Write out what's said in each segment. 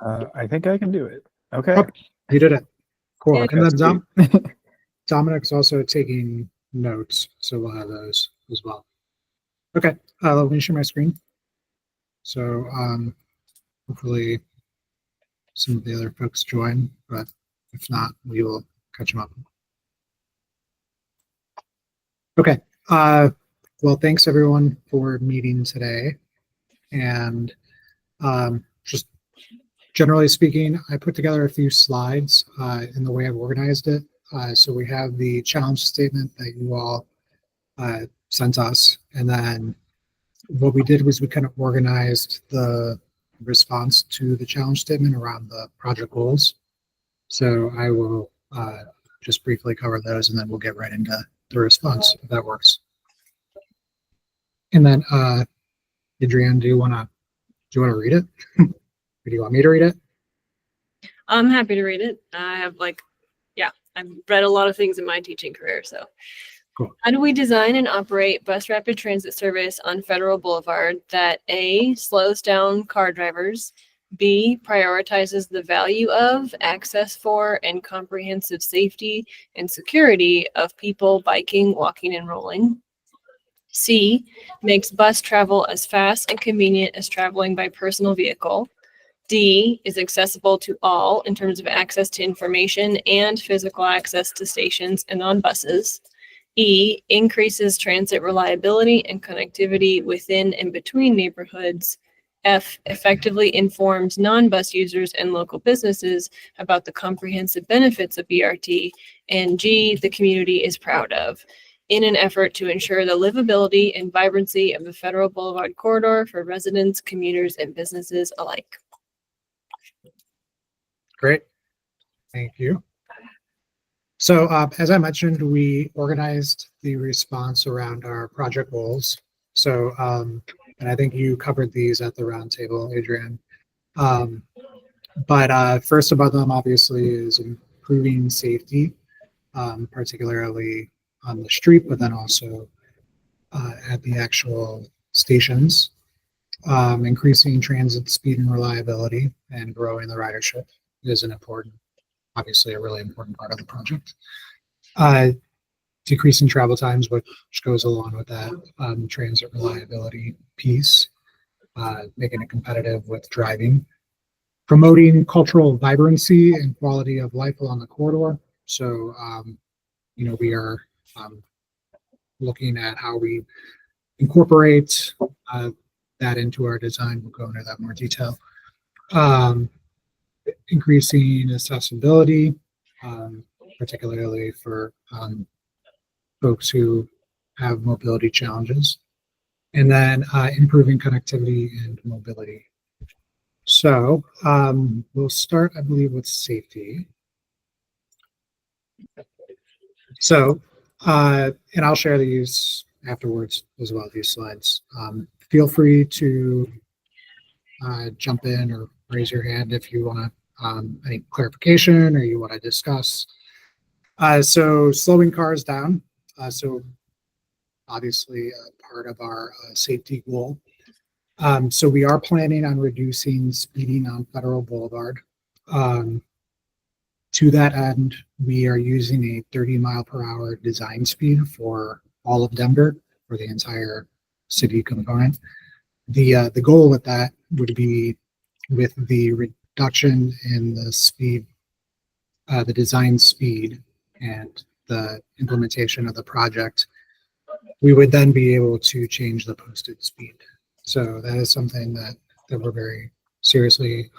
I think I can do it. Okay. Oh, you did it. Cool. Yeah. And then Dominic's also taking notes, so we'll have those as well. Okay, let me share my screen. So hopefully some of the other folks join, but if not, we will catch them up. Okay, well, thanks everyone for meeting today. And just generally speaking, I put together a few slides in the way I've organized it. So we have the challenge statement that you all sent us. And then what we did was we kind of organized the response to the challenge statement around the project goals. So I will just briefly cover those and then we'll get right into the response if that works. And then Adrienne, do you want to read it? Or do you want me to read it? I'm happy to read it. I have I've read a lot of things in my teaching career, so. Cool. How do we design and operate bus rapid transit service on Federal Boulevard that A, slows down car drivers, B, prioritizes the value of, access for, and comprehensive safety and security of people biking, walking, and rolling, C, makes bus travel as fast and convenient as traveling by personal vehicle, D, is accessible to all in terms of access to information and physical access to stations and on buses, E, increases transit reliability and connectivity within and between neighborhoods, F, effectively informs non-bus users and local businesses about the comprehensive benefits of BRT, and G, the community is proud of, in an effort to ensure the livability and vibrancy of the Federal Boulevard corridor for residents, commuters, and businesses alike. Great. Thank you. So as I mentioned, we organized the response around our project goals. So, and I think you covered these at the roundtable, Adrienne. But first about them, obviously, is improving safety, particularly on the street, but then also at the actual stations, increasing transit speed and reliability, and growing the ridership is an important, obviously a really important part of the project. Decreasing travel times, which goes along with that transit reliability piece, making it competitive with driving, promoting cultural vibrancy and quality of life along the corridor. So, we are looking at how we incorporate that into our design. We'll go into that in more detail. Increasing accessibility, particularly for folks who have mobility challenges, and then improving connectivity and mobility. So we'll start, I believe, with safety. So, and I'll share these afterwards as well, these slides. Feel free to jump in or raise your hand if you want any clarification or you want to discuss. So slowing cars down. So obviously part of our safety goal. So we are planning on reducing speeding on Federal Boulevard. To that end, we are using a 30-mile-per-hour design speed for all of Denver, for the entire city component. The goal with that would be, with the reduction in the speed, the design speed, and the implementation of the project, we would then be able to change the posted speed. So that is something that we're very seriously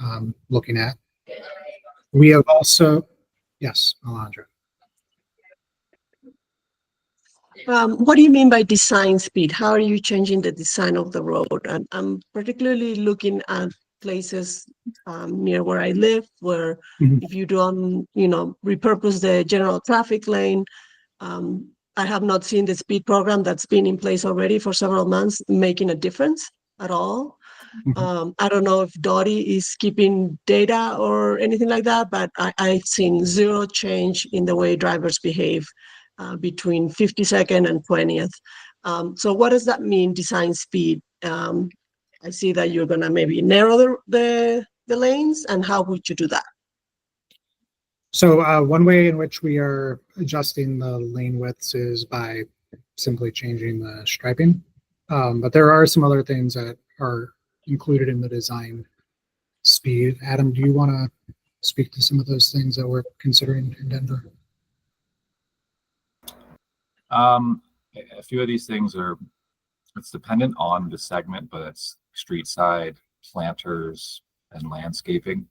looking at. We have also, yes, Alondra. What do you mean by design speed? How are you changing the design of the road? And I'm particularly looking at places near where I live, where if you don't, repurpose the general traffic lane, I have not seen the speed program that's been in place already for several months making a difference at all. I don't know if Dottie is keeping data or anything like that, but I've seen zero change in the way drivers behave between 52nd and 20th. So what does that mean, design speed? I see that you're gonna maybe narrow the the lanes, and how would you do that? So one way in which we are adjusting the lane widths is by simply changing the striping. But there are some other things that are included in the design speed. Adam, do you want to speak to some of those things that we're considering in Denver? A few of these things are, it's dependent on the segment, but it's street side, planters, and landscaping.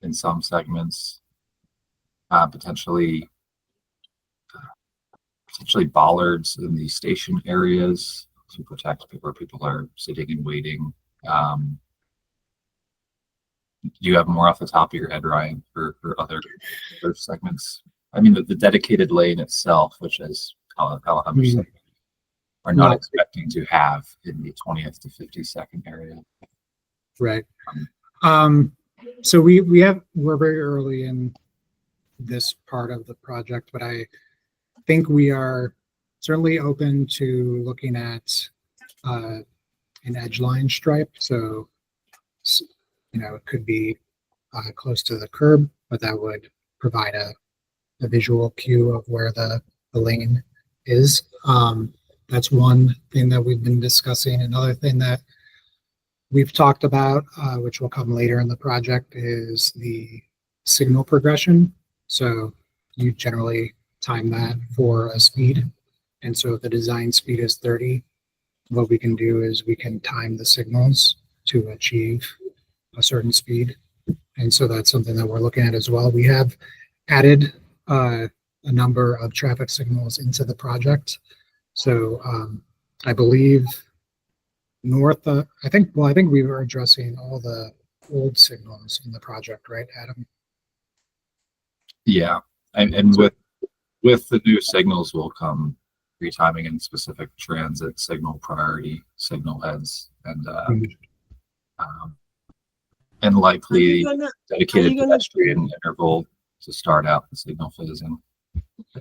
In some segments, potentially bollards in the station areas to protect where people are sitting and waiting. Do you have more off the top of your head, Ryan, for other segments? I mean, the dedicated lane itself, which is Alejandro said, are not expecting to have in the 20th to 52nd area. Right. So we're very early in this part of the project, but I think we are certainly open to looking at an edge line stripe. So, it could be close to the curb, but that would provide a visual cue of where the lane is. That's one thing that we've been discussing. Another thing that we've talked about, which will come later in the project, is the signal progression. So you generally time that for a speed. And so if the design speed is 30, what we can do is we can time the signals to achieve a certain speed. And so that's something that we're looking at as well. We have added a number of traffic signals into the project. So I believe I think we were addressing all the old signals in the project, right, Adam? Yeah, and with the new signals will come retiming in specific transit signal priority signal heads and likely dedicated pedestrian interval to start out the signal phasing.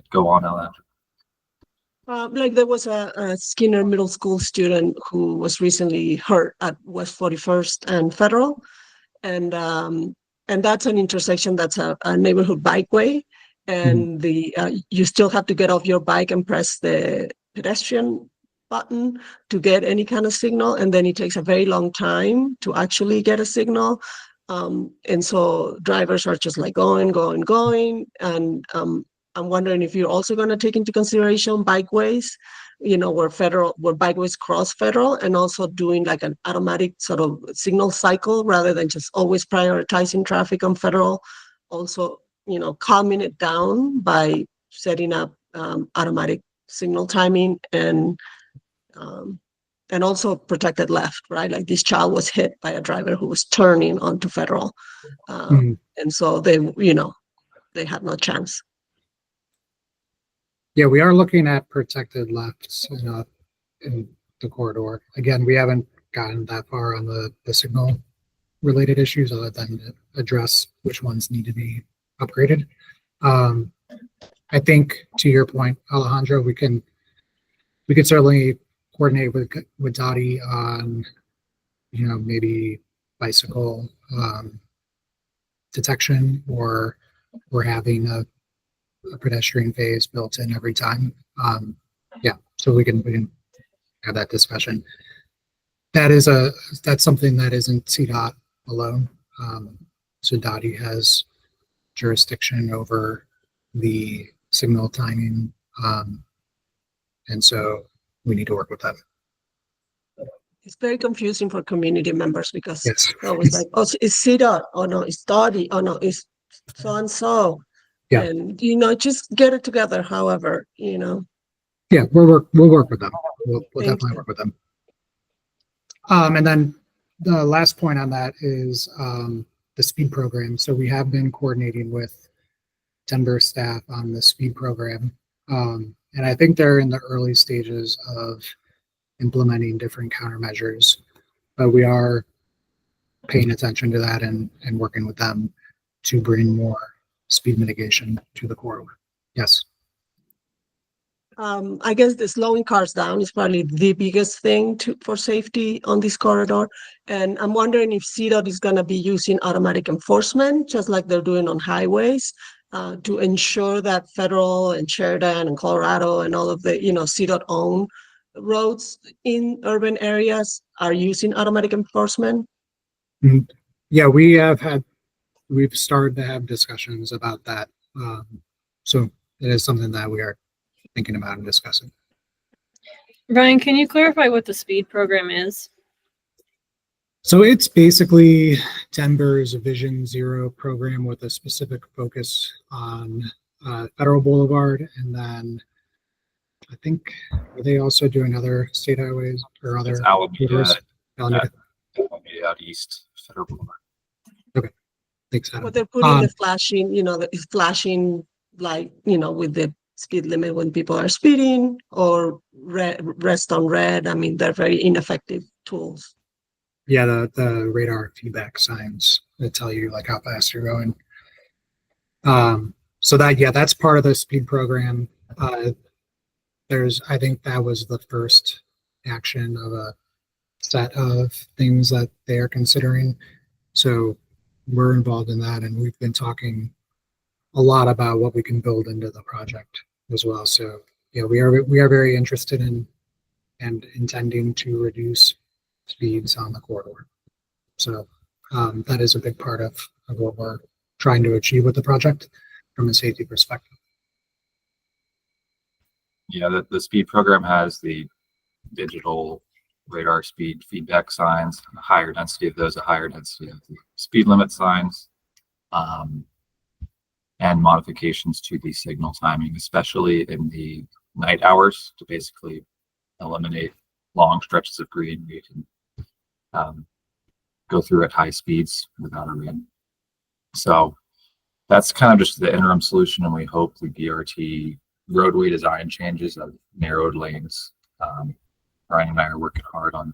Go on, Ellen. Like there was a Skinner Middle School student who was recently hurt at West 41st and Federal, and that's an intersection that's a neighborhood bikeway, and you still have to get off your bike and press the pedestrian button to get any kind of signal, and then it takes a very long time to actually get a signal, and so drivers are just like going, and I'm wondering if you're also going to take into consideration bikeways, where bikeways cross Federal, and also doing like an automatic sort of signal cycle rather than just always prioritizing traffic on Federal. Also, calming it down by setting up automatic signal timing and also protected left, right? Like this child was hit by a driver who was turning onto Federal, and so they had no chance. Yeah, we are looking at protected lefts in the corridor. Again, we haven't gotten that far on the signal related issues other than to address which ones need to be upgraded. I think to your point, Alejandro, we could certainly coordinate with Dottie on, maybe bicycle detection or having a pedestrian phase built in every time. So we can have that discussion. That's something that isn't CDOT alone. So Dottie has jurisdiction over the signal timing, and so we need to work with them. It's very confusing for community members because Yes. it's always like, oh, it's CDOT, oh no, it's Dottie, oh no, it's so and so. Yeah. And just get it together, however. Yeah, we'll work with them. We'll Thank definitely you. work with them. And then the last point on that is the speed program. So we have been coordinating with Denver staff on the speed program, and I think they're in the early stages of implementing different countermeasures, but we are paying attention to that and working with them to bring more speed mitigation to the corridor. Yes. I guess the slowing cars down is probably the biggest thing for safety on this corridor. And I'm wondering if CDOT is going to be using automatic enforcement, just like they're doing on highways, to ensure that Federal and Sheridan and Colorado and all of the, CDOT owned roads in urban areas are using automatic enforcement. Yeah, we've started to have discussions about that. So it is something that we are thinking about and discussing. Ryan, can you clarify what the speed program is? So it's basically Denver's Vision Zero program with a specific focus on Federal Boulevard, and then I think they also doing other state highways or other It's Alameda, corridors? Alameda. Alameda out east, Federal Boulevard. Thanks, Adam. But they're putting the flashing, the flashing light, with the speed limit when people are speeding or rest on red. I mean, they're very ineffective tools. Yeah, the radar feedback signs that tell you like how fast you're going. So that's part of the speed program. I think that was the first action of a set of things that they are considering. So we're involved in that, and we've been talking a lot about what we can build into the project as well. So we are very interested in and intending to reduce speeds on the corridor. So that is a big part of what we're trying to achieve with the project from a safety perspective. Yeah, the speed program has the digital radar speed feedback signs, a higher density of those, a higher density of the speed limit signs, and modifications to the signal timing, especially in the night hours, to basically eliminate long stretches of green. You can go through at high speeds without a read. So that's kind of just the interim solution, and we hope the BRT roadway design changes of narrowed lanes. Brian and I are working hard on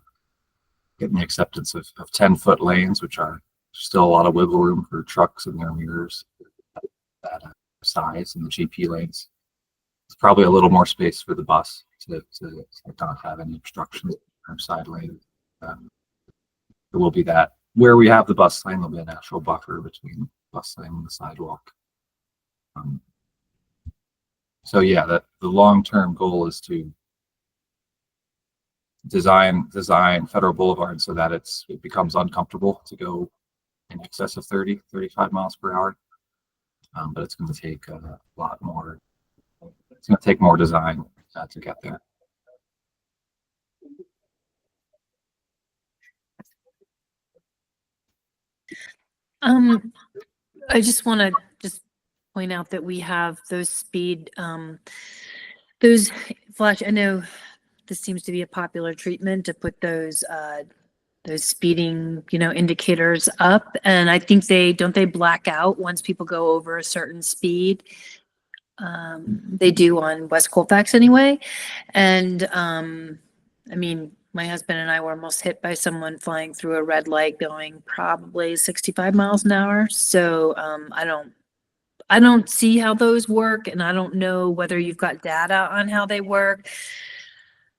getting the acceptance of 10-foot lanes, which are still a lot of wiggle room for trucks and their mirrors that size in the GP lanes. It's probably a little more space for the bus to not have any obstructions or side lane. There will be that. Where we have the bus lane, there'll be a natural buffer between the bus lane and the sidewalk. So yeah, the long-term goal is to design Federal Boulevard so that it becomes uncomfortable to go in excess of 35 miles per hour. But it's going to take a lot more. It's going to take more design to get there. I just want to point out that we have those speed, those flash. I know this seems to be a popular treatment to put those speeding, indicators up, and I think they black out once people go over a certain speed. They do on West Colfax anyway, and I mean, my husband and I were almost hit by someone flying through a red light going probably 65 miles an hour. So I don't see how those work, and I don't know whether you've got data on how they work.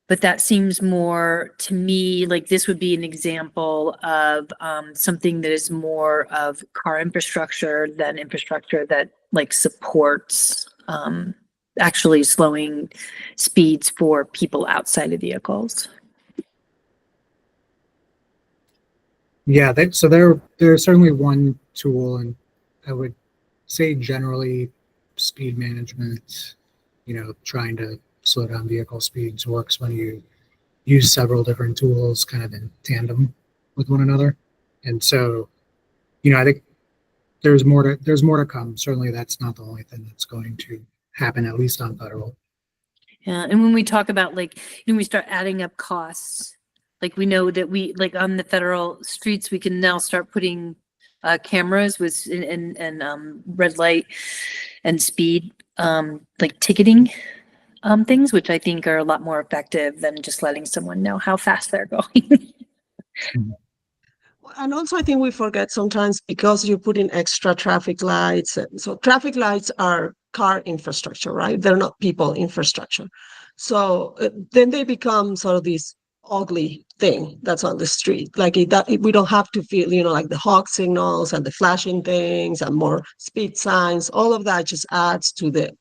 But that seems more to me like this would be an example of something that is more of car infrastructure than infrastructure that like supports actually slowing speeds for people outside of vehicles. Yeah, so there's certainly one tool, and I would say generally speed management, trying to slow down vehicle speeds works when you use several different tools kind of in tandem with one another. And so, I think there's more to come. Certainly that's not the only thing that's going to happen, at least on Federal. Yeah, and when we talk about we start adding up costs, like we know that we on the Federal streets, we can now start putting cameras with and red light and speed ticketing things, which I think are a lot more effective than just letting someone know how fast they're going. And also, I think we forget sometimes because you put in extra traffic lights. So traffic lights are car infrastructure, right? They're not people infrastructure. So then they become sort of this ugly thing that's on the street. Like we don't have to feel, like the hawk signals and the flashing things and more speed signs. All of that just adds to the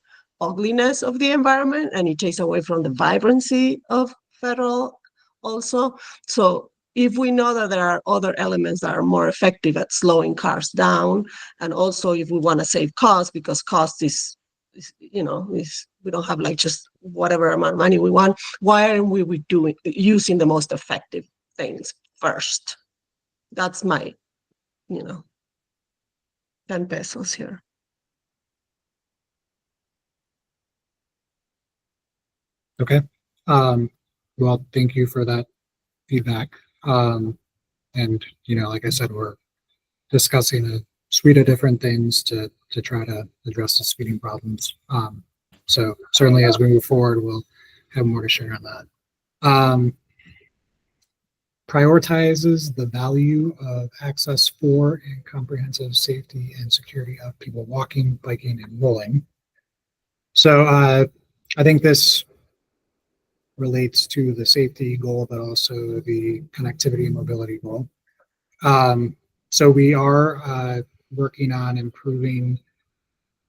ugliness of the environment, and it takes away from the vibrancy of Federal also. So if we know that there are other elements that are more effective at slowing cars down, and also if we want to save cost, because cost is we don't have like just whatever amount of money we want, why aren't we using the most effective things first? That's my 10 pesos here. Okay. Well, thank you for that feedback. And, like I said, we're discussing a suite of different things to try to address the speeding problems. So certainly as we move forward, we'll have more to share on that. Prioritizes the value of access for and comprehensive safety and security of people walking, biking, and rolling. So I think this relates to the safety goal, but also the connectivity and mobility goal. So we are working on improving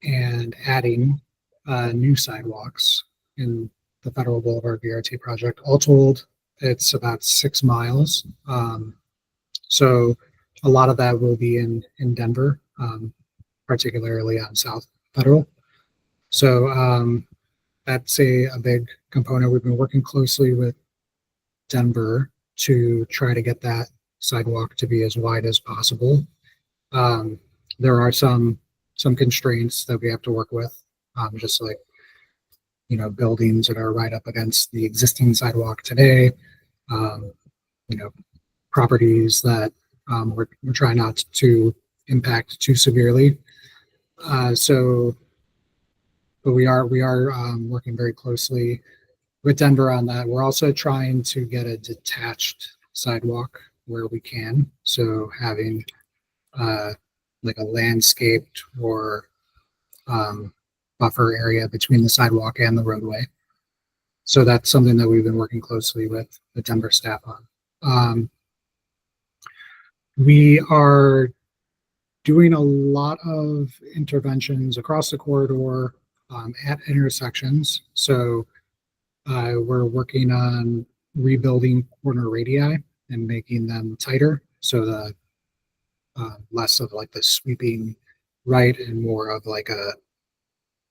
and adding new sidewalks in the Federal Boulevard BRT project. All told, it's about 6 miles. So a lot of that will be in Denver, particularly on South Federal. So that's a big component. We've been working closely with Denver to try to get that sidewalk to be as wide as possible. There are some constraints that we have to work with, just like buildings that are right up against the existing sidewalk today. Properties that we're trying not to impact too severely. But we are working very closely with Denver on that. We're also trying to get a detached sidewalk where we can. So having like a landscaped or buffer area between the sidewalk and the roadway. So that's something that we've been working closely with the Denver staff on. We are doing a lot of interventions across the corridor at intersections. So we're working on rebuilding corner radii and making them tighter, so the less of like the sweeping right and more of like a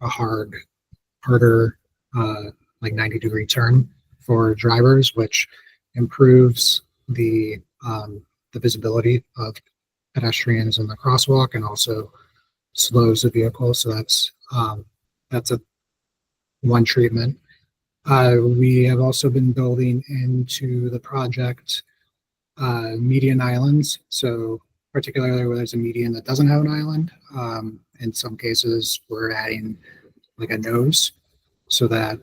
harder like 90-degree turn for drivers, which improves the visibility of pedestrians in the crosswalk and also slows the vehicle. So that's a one treatment. We have also been building into the project median islands. So particularly where there's a median that doesn't have an island. In some cases, we're adding like a nose so that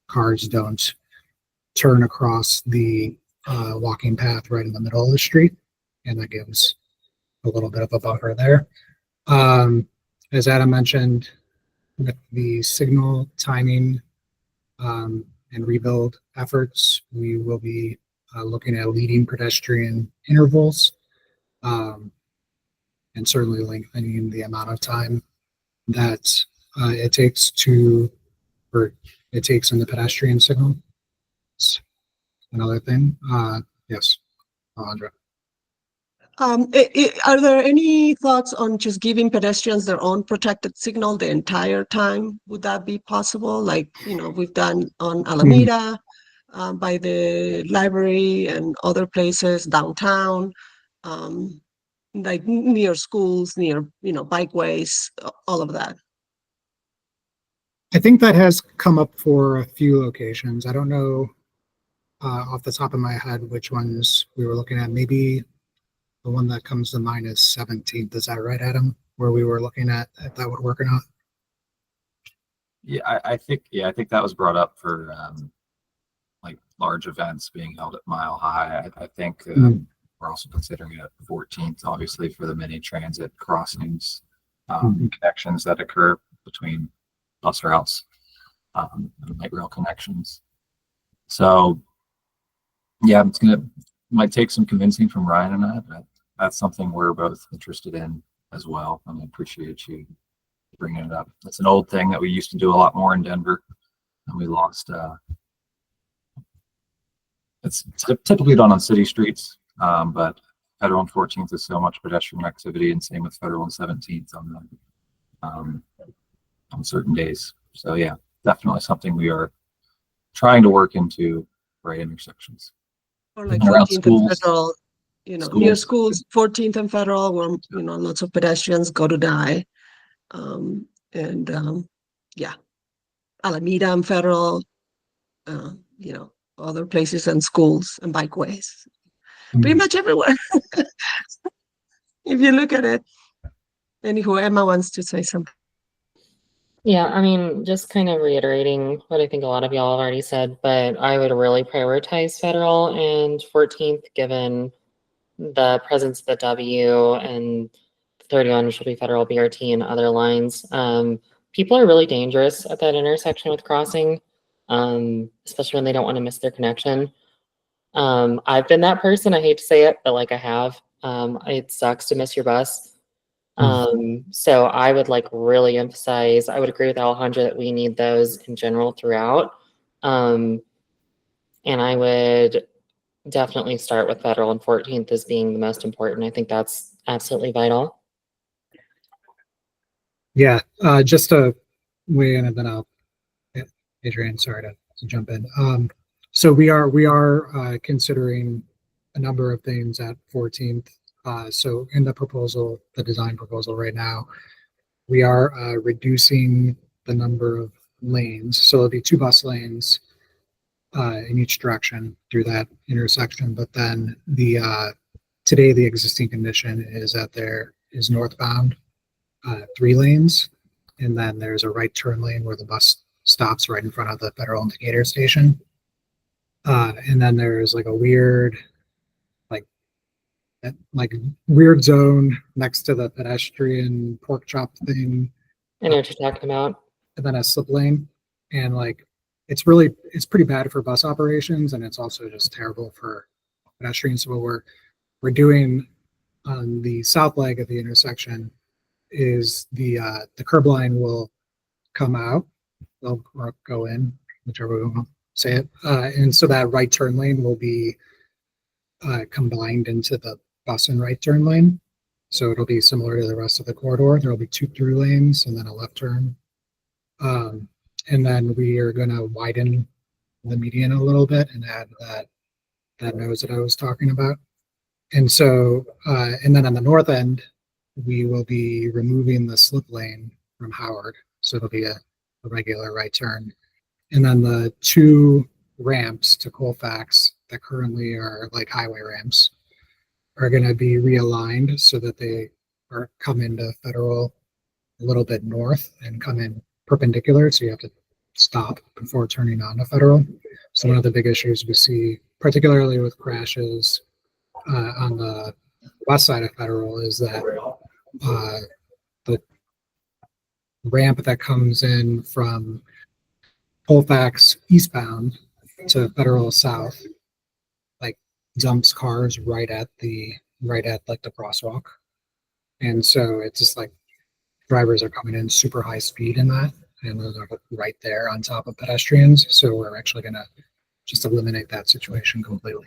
cars don't turn across the walking path right in the middle of the street. And that gives a little bit of a buffer there. As Adam mentioned, with the signal timing and rebuild efforts, we will be looking at leading pedestrian intervals and certainly lengthening the amount of time that it takes in the pedestrian signal. It's another thing. Yes, Alondra. Are there any thoughts on just giving pedestrians their own protected signal the entire time? Would that be possible? Like, we've done on Alameda, by the library and other places downtown, like near schools, near, bikeways, all of that. I think that has come up for a few locations. I don't know off the top of my head which ones we were looking at. Maybe the one that comes to mind is 17th. Is that right, Adam? Where we were looking at if that would work or not? Yeah, I think that was brought up for like large events being held at Mile High. I think we're also considering it at 14th, obviously, for the mini transit crossings connections that occur between bus routes, and light rail connections. So yeah, might take some convincing from Ryan and I, but that's something we're both interested in as well. And I appreciate you bringing it up. It's an old thing that we used to do a lot more in Denver, and we lost. It's typically done on city streets, but Federal and 14th is so much pedestrian activity, and same with Federal and 17th on certain days. So yeah, definitely something we are trying to work into right intersections. Or like And around 14th and schools. Federal, near Schools. schools, 14th and Federal, where, lots of pedestrians go to die. Yeah, Alameda and Federal, other places and schools and bikeways, pretty much everywhere. If you look at it. Anywho, Emma wants to say something. Yeah, I mean, just kind of reiterating what I think a lot of y'all have already said, but I would really prioritize Federal and 14th, given the presence of the W, and 31 should be Federal BRT and other lines. People are really dangerous at that intersection with crossing, especially when they don't want to miss their connection. I've been that person. I hate to say it, but like I have. It sucks to miss your bus. So I would really emphasize, I would agree with Alejandra that we need those in general throughout. And I would definitely start with Federal and 14th as being the most important. I think that's absolutely vital. Yeah, just to weigh in, and then Adrian, sorry to jump in. So we are considering a number of things at 14th. So in the design proposal right now, we are reducing the number of lanes. So there'll be 2 bus lanes in each direction through that intersection. But then today the existing condition is that there is northbound 3 lanes, and then there's a right turn lane where the bus stops right in front of the Federal and Decatur station. And then there's a weird weird zone next to the pedestrian pork chop thing. I know what you're talking about. And then a slip lane. And it's pretty bad for bus operations, and it's also just terrible for pedestrians. So what we're doing on the south leg of the intersection is the curb line will come out, or go in, whichever we want to say it. And so that right turn lane will be combined into the bus and right turn lane. So it'll be similar to the rest of the corridor. There'll be 2 through lanes and then a left turn. And then we are going to widen the median a little bit and add that nose that I was talking about. And so, and then on the north end, we will be removing the slip lane from Howard. So it'll be a regular right turn. And then the 2 ramps to Colfax that currently are highway ramps are going to be realigned so that they come into Federal a little bit north and come in perpendicular. So you have to stop before turning on to Federal. So one of the big issues we see, particularly with crashes on the west side of Federal, is that the ramp that comes in from Colfax eastbound to Federal south dumps cars right at the crosswalk. And so it's just drivers are coming in super high speed in that, and those are right there on top of pedestrians. So we're actually going to just eliminate that situation completely.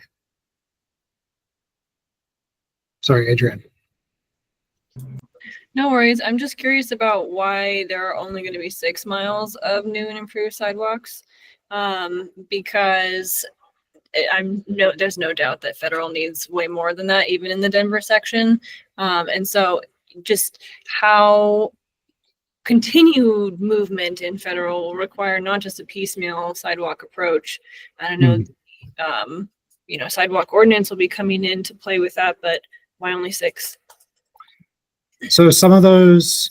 Sorry, Adrian. No worries. I'm just curious about why there are only going to be 6 miles of new and improved sidewalks. Because there's no doubt that Federal needs way more than that, even in the Denver section. And so just how continued movement in Federal will require not just a piecemeal sidewalk approach. I don't know, sidewalk ordinance will be coming in to play with that, but why only 6? So some of those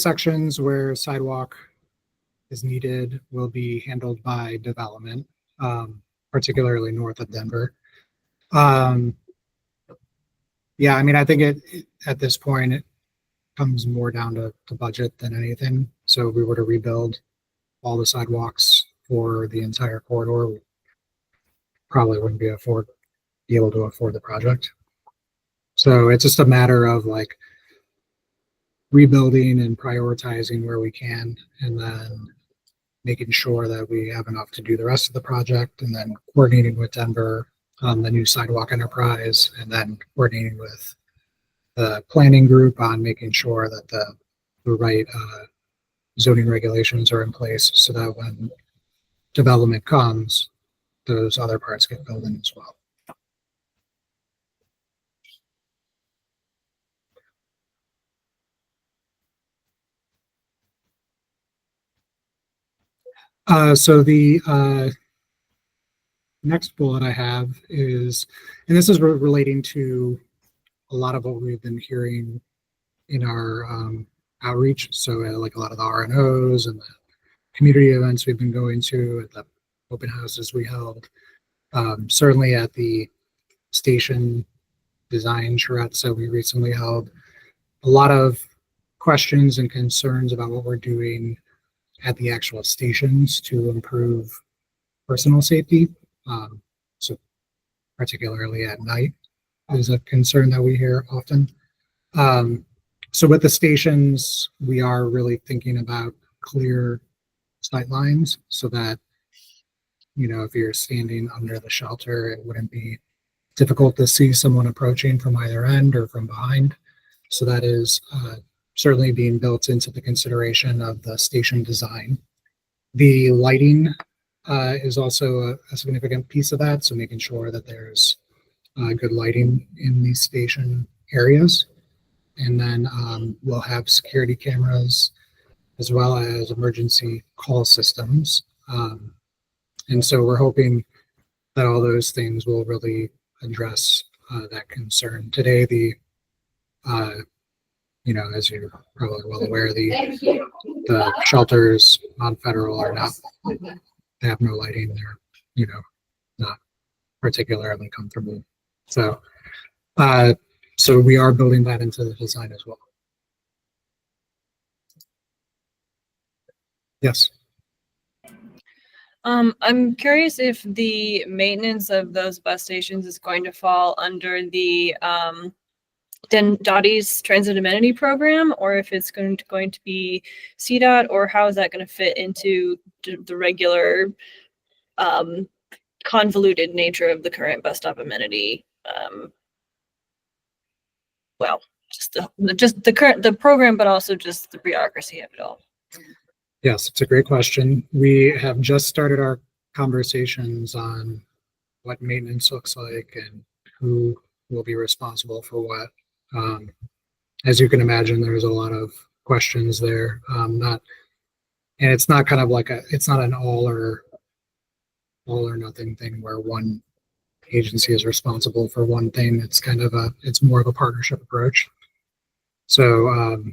sections where sidewalk is needed will be handled by development. Particularly north of Denver. Yeah, I mean, I think at this point, comes more down to budget than anything. So if we were to rebuild all the sidewalks for the entire corridor, we probably wouldn't be able to afford the project. So it's just a matter of like rebuilding and prioritizing where we can, and then making sure that we have enough to do the rest of the project, and then coordinating with Denver on the new sidewalk enterprise, and then coordinating with the planning group on making sure that the right zoning regulations are in place so that when development comes, those other parts get filled in as well. So the next bullet I have is, and this is relating to a lot of what we've been hearing in our outreach. So like a lot of the RNOs and the community events we've been going to, at the open houses we held, certainly at the station design charrettes that we recently held, a lot of questions and concerns about what we're doing at the actual stations to improve personal safety. So particularly at night is a concern that we hear often. So with the stations, we are really thinking about clear sight lines so that, you know, if you're standing under the shelter, it wouldn't be difficult to see someone approaching from either end or from behind. So that is certainly being built into the consideration of the station design. The lighting is also a significant piece of that. So making sure that there's good lighting in these station areas. And then we'll have security cameras as well as emergency call systems. And so we're hoping that all those things will really address that concern. Today, you know, as you're probably well aware, the shelters on Federal are not, they have no lighting. They're, you know, not particularly comfortable. So, so we are building that into the design as well. Yes. I'm curious if the maintenance of those bus stations is going to fall under the Dottie's Transit Amenity Program, or if it's going to be CDOT, or how is that going to fit into the regular convoluted nature of the current bus stop amenity? Well, just the program, but also just the bureaucracy of it all. Yes, it's a great question. We have just started our conversations on what maintenance looks like and who will be responsible for what. As you can imagine, there's a lot of questions there. And it's not kind of like it's not an all or nothing thing where one agency is responsible for one thing. It's kind of it's more of a partnership approach. So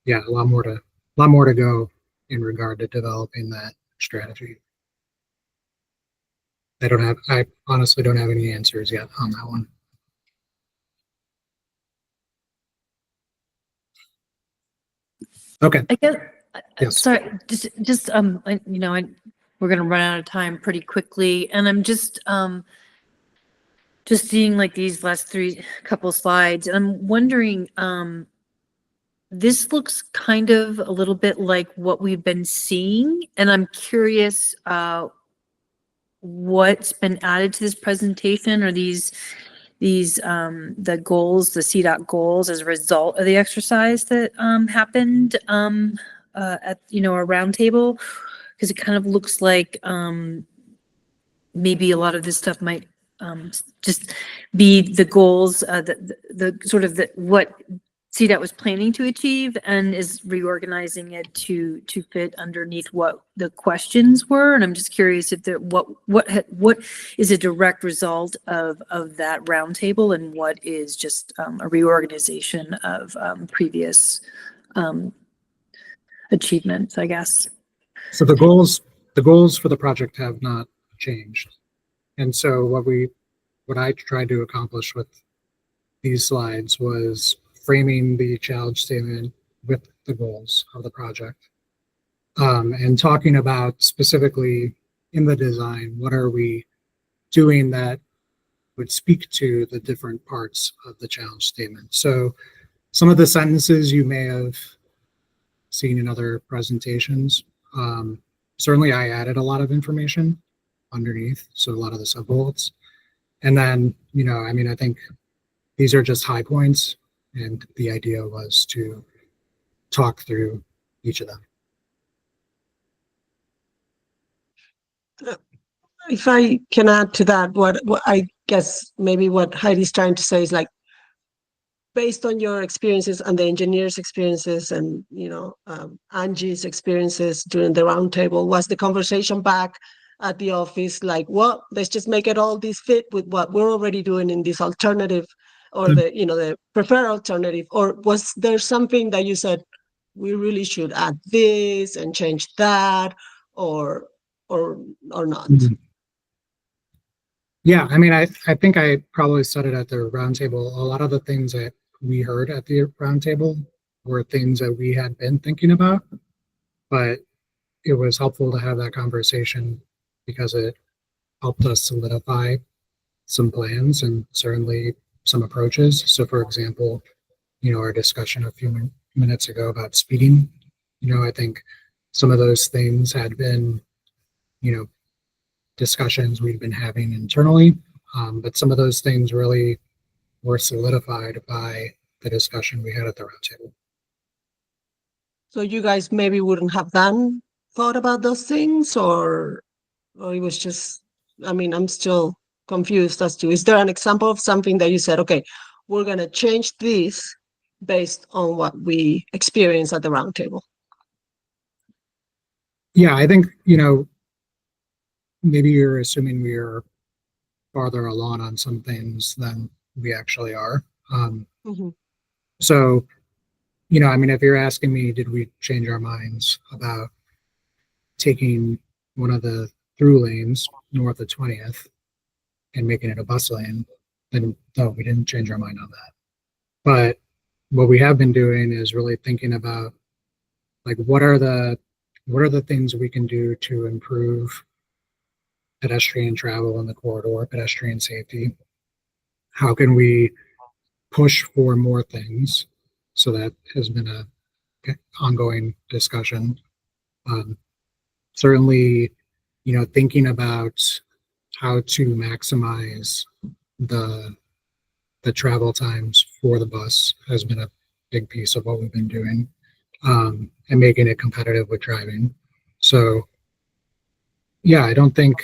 yeah, a lot more to go in regard to developing that strategy. I honestly don't have any answers yet on that one. Okay. I guess, Yes. sorry, you know, we're gonna run out of time pretty quickly, and I'm just seeing like these last couple slides, and I'm wondering, this looks kind of a little bit like what we've been seeing, and I'm curious, what's been added to this presentation? Are these the goals, the CDOT goals as a result of the exercise that happened at, you know, a roundtable? Because it kind of looks like maybe a lot of this stuff might just be the goals, the sort of what CDOT was planning to achieve and is reorganizing it to fit underneath what the questions were. And I'm just curious if what is a direct result of that roundtable, and what is just a reorganization of previous achievements, I guess. So the goals for the project have not changed. And so what I tried to accomplish with these slides was framing the challenge statement with the goals of the project. And talking about specifically in the design, what are we doing that would speak to the different parts of the challenge statement. So some of the sentences you may have seen in other presentations. Certainly I added a lot of information underneath, so a lot of the sub-bullets. And then, I think these are just high points, and the idea was to talk through each of them. If I can add to that, what I guess maybe what Heidi's trying to say is like, based on your experiences and the engineers' experiences and, Angie's experiences during the roundtable, was the conversation back at the office like, well, let's just make it all this fit with what we're already doing in this alternative or the preferred alternative? Or was there something that you said, we really should add this and change that or not? Mhm. Yeah, I think I probably said it at the roundtable. A lot of the things that we heard at the roundtable were things that we had been thinking about, but it was helpful to have that conversation because it helped us solidify some plans and certainly some approaches. So for example, our discussion a few minutes ago about speeding, I think some of those things had been, discussions we've been having internally, but some of those things really were solidified by the discussion we had at the roundtable. So you guys maybe wouldn't have thought about those things, or it was just, I'm still confused as to, is there an example of something that you said, okay, we're going to change this based on what we experienced at the roundtable? Yeah, I think, maybe you're assuming we are farther along on some things than we actually are. Mhm. So, if you're asking me, did we change our minds about taking one of the through lanes north of 20th and making it a bus lane, then no, we didn't change our mind on that. But what we have been doing is really thinking about like what are the things we can do to improve pedestrian travel in the corridor, pedestrian safety. How can we push for more things? So that has been a ongoing discussion. Certainly, thinking about how to maximize the travel times for the bus has been a big piece of what we've been doing, and making it competitive with driving. So, yeah, I don't think,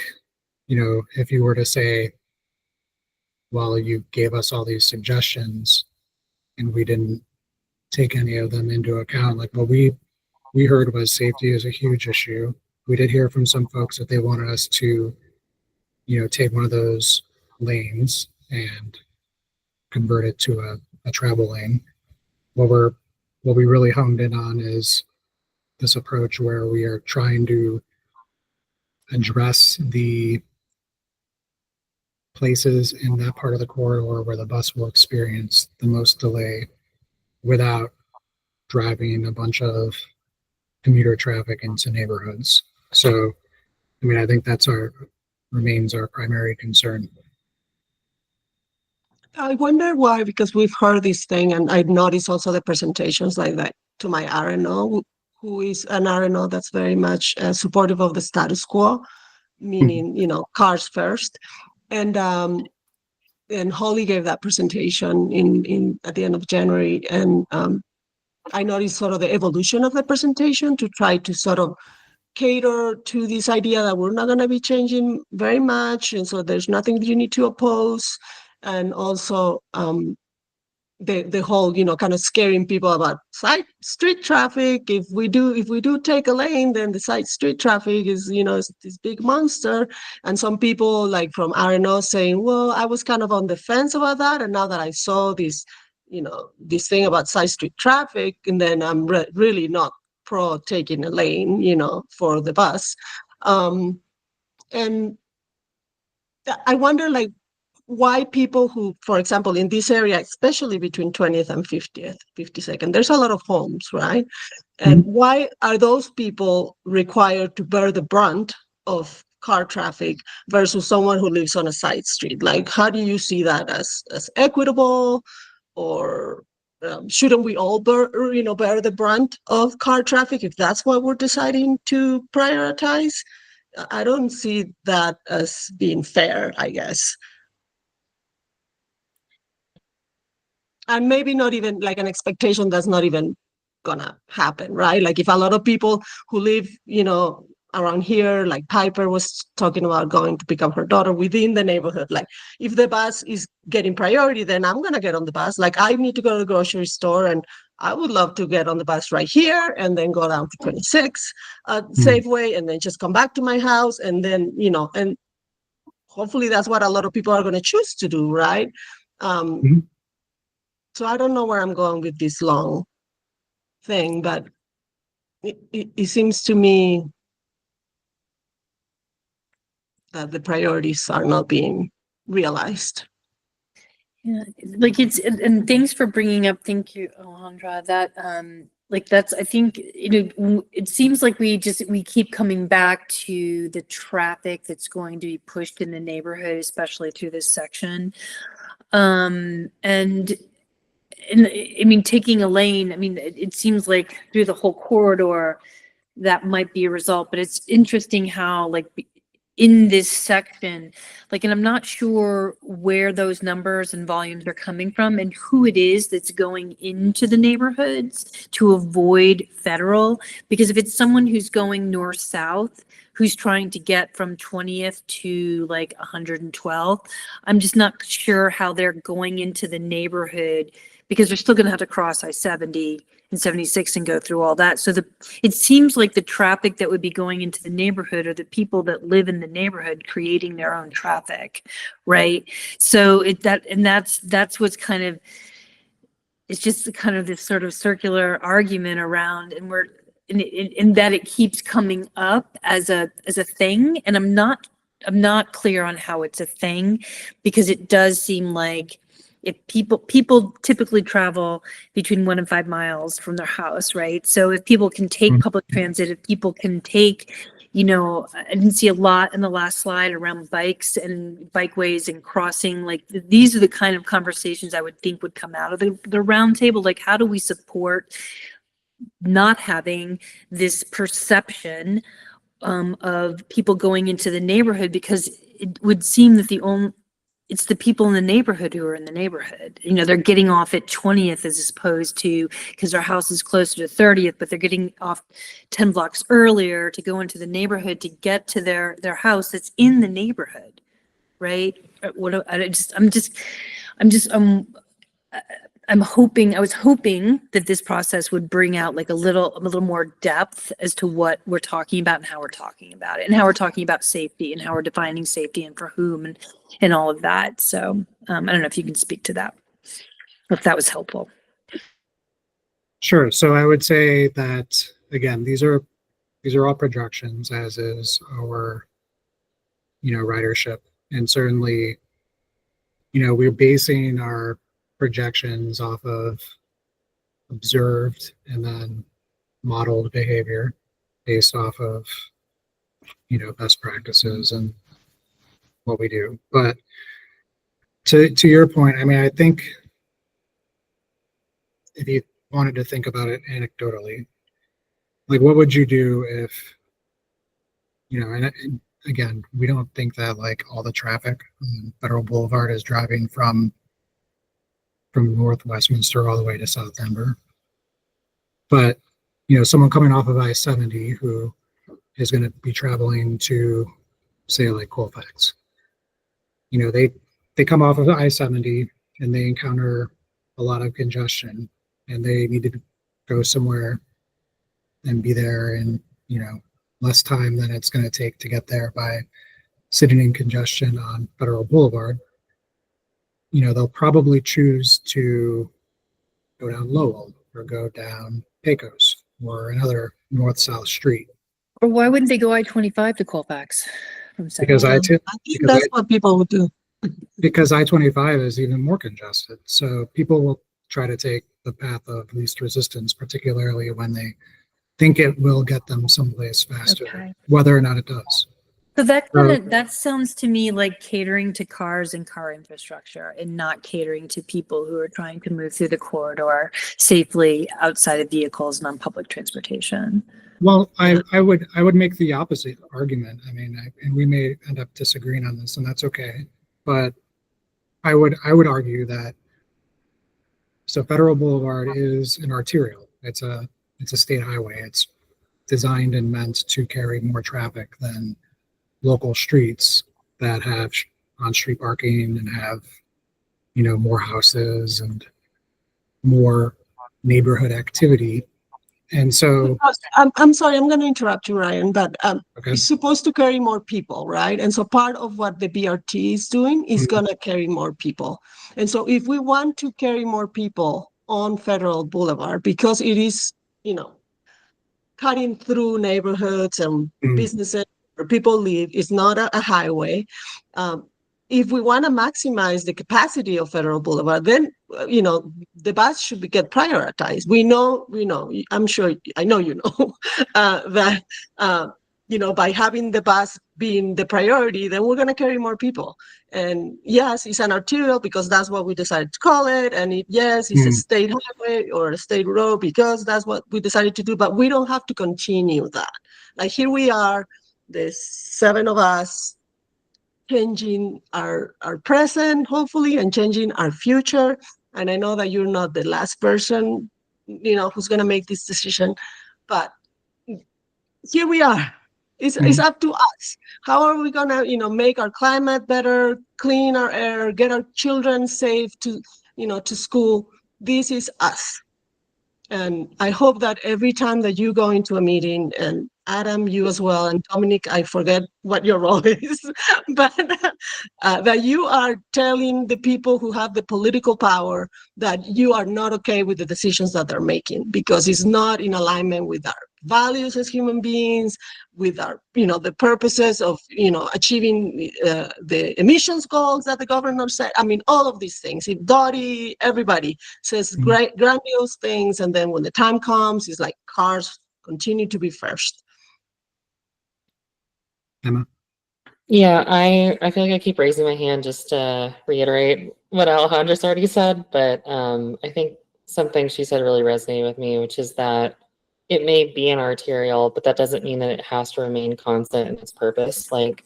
if you were to say, well, you gave us all these suggestions and we didn't take any of them into account, like what we heard was safety is a huge issue. We did hear from some folks that they wanted us to, take one of those lanes and convert it to a travel lane. What we really honed in on is this approach where we are trying to address the places in that part of the corridor where the bus will experience the most delay without driving a bunch of commuter traffic into neighborhoods. So, I think that's remains our primary concern. I wonder why, because we've heard this thing, and I've noticed also the presentations like that to my RNO, who is an RNO that's very much supportive of the status quo, meaning, cars first. And Holly gave that presentation in at the end of January, and I noticed sort of the evolution of the presentation to try to sort of cater to this idea that we're not going to be changing very much, and so there's nothing that you need to oppose, and also the whole, kind of scaring people about side street traffic. If we do take a lane, then the side street traffic is, is this big monster. And some people like from RNO saying, well, I was kind of on the fence about that, and now that I saw this, this thing about side street traffic, and then I'm really not pro taking a lane, for the bus. And I wonder, like, why people who, for example, in this area, especially between 20th and 50th, 52nd, there's a lot of homes, right? And why are those people required to bear the brunt of car traffic versus someone who lives on a side street? Like, how do you see that as equitable, or shouldn't we all bear the brunt of car traffic if that's what we're deciding to prioritize? I don't see that as being fair, I guess. And maybe not even like an expectation that's not even gonna happen, right? Like if a lot of people who live, around here, like Piper was talking about going to pick up her daughter within the neighborhood. Like if the bus is getting priority, then I'm gonna get on the bus. Like I need to go to the grocery store, and I would love to get on the bus right here and then go down to 26 Safeway and then just come back to my house. And then, and hopefully that's what a lot of people are gonna choose to do, right? So I don't know where I'm going with this long thing, but it seems to me that the priorities are not being realized. Yeah, like and thanks for bringing up, thank you, Alejandra, that, that's, I think, it seems like we keep coming back to the traffic that's going to be pushed in the neighborhood, especially through this section. And I mean, taking a lane, I mean, it seems like through the whole corridor, that might be a result, but it's interesting how, like, in this section, like, and I'm not sure where those numbers and volumes are coming from and who it is that's going into the neighborhoods to avoid Federal, because if it's someone who's going north-south, who's trying to get from 20th to like 112th, I'm just not sure how they're going into the neighborhood, because they're still going to have to cross I-70 and 76 and go through all that. So it seems like the traffic that would be going into the neighborhood are the people that live in the neighborhood creating their own traffic, right? So that's what's kind of, it's just kind of this sort of circular argument around, and we're in that it keeps coming up as a thing, and I'm not clear on how it's a thing, because it does seem like if people typically travel between 1 and 5 miles from their house, right? So if people can take public transit, if people can take, I didn't see a lot in the last slide around bikes and bikeways and crossing. Like these are the kind of conversations I would think would come out of the round table. Like, how do we support not having this perception of people going into the neighborhood? Because it would seem that it's the people in the neighborhood who are in the neighborhood. They're getting off at 20th as opposed to, because their house is closer to 30th, but they're getting off 10 blocks earlier to go into the neighborhood to get to their house that's in the neighborhood, right? I was hoping that this process would bring out like a little more depth as to what we're talking about and how we're talking about it, and how we're talking about safety and how we're defining safety and for whom and all of that. So I don't know if you can speak to that, or if that was helpful. Sure. So I would say that, again, these are all projections, as is our, ridership. And certainly, we're basing our projections off of observed and then modeled behavior based off of, best practices and what we do. But to your point, I mean, I think if you wanted to think about it anecdotally, like what would you do if, and again, we don't think that like all the traffic on Federal Boulevard is driving from North Westminster all the way to South Denver. But, someone coming off of I-70 who is going to be traveling to, say, like Colfax, they come off of I-70 and they encounter a lot of congestion, and they need to go somewhere and be there in, less time than it's going to take to get there by sitting in congestion on Federal Boulevard. They'll probably choose to go down Lowell or go down Pecos or another north-south street. Or why wouldn't they go I-25 to Colfax from Because Second? I think that's what people would do. because I-25 is even more congested. So people will try to take the path of least resistance, particularly when they think it will get them someplace faster, Okay. whether or not it does. So that So- kind of, that sounds to me like catering to cars and car infrastructure and not catering to people who are trying to move through the corridor safely outside of vehicles and on public transportation. Well, I would make the opposite argument. I mean, and we may end up disagreeing on this, and that's okay. But I would argue that so Federal Boulevard is an arterial. It's a state highway. It's designed and meant to carry more traffic than local streets that have on-street parking and have, you know, more houses and more neighborhood activity. And so, I'm sorry, I'm going to interrupt you, Ryan, but okay, it's supposed to carry more people, right? And so part of what the BRT is doing is Mhm. going to carry more people. And so if we want to carry more people on Federal Boulevard, because it is, you know, cutting through neighborhoods and Mhm. businesses where people live, it's not a highway. If we want to maximize the capacity of Federal Boulevard, then you know the bus should get prioritized. We know, I'm sure, I know you know that you know, by having the bus being the priority, then we're going to carry more people. And yes, it's an arterial because that's what we decided to call it. And yes, it's a state highway or a state road because that's what we decided to do. But we don't have to continue that. Like here we are, the 7 of us, changing our present, hopefully, and changing our future. And I know that you're not the last person, you know, who's going to make this decision, but here we are. It's up to us. How are we going to, you know, make our climate better, clean our air, get our children safe to, you know, to school? This is us. And I hope that every time that you go into a meeting, and Adam, you as well, and Dominic, I forget what your role is, but that you are telling the people who have the political power that you are not okay with the decisions that they're making because it's not in alignment with our values as human beings, with our, you know, the purposes of, you know, achieving the emissions goals that the governor set. I mean, all of these things. If Dottie, everybody says great, grandiose things, and then when the time comes, it's like cars continue to be first. Emma. Yeah, I feel like I keep raising my hand just to reiterate what Alejandra's already said, but I think something she said really resonated with me, which is that it may be an arterial, but that doesn't mean that it has to remain constant in its purpose. Like,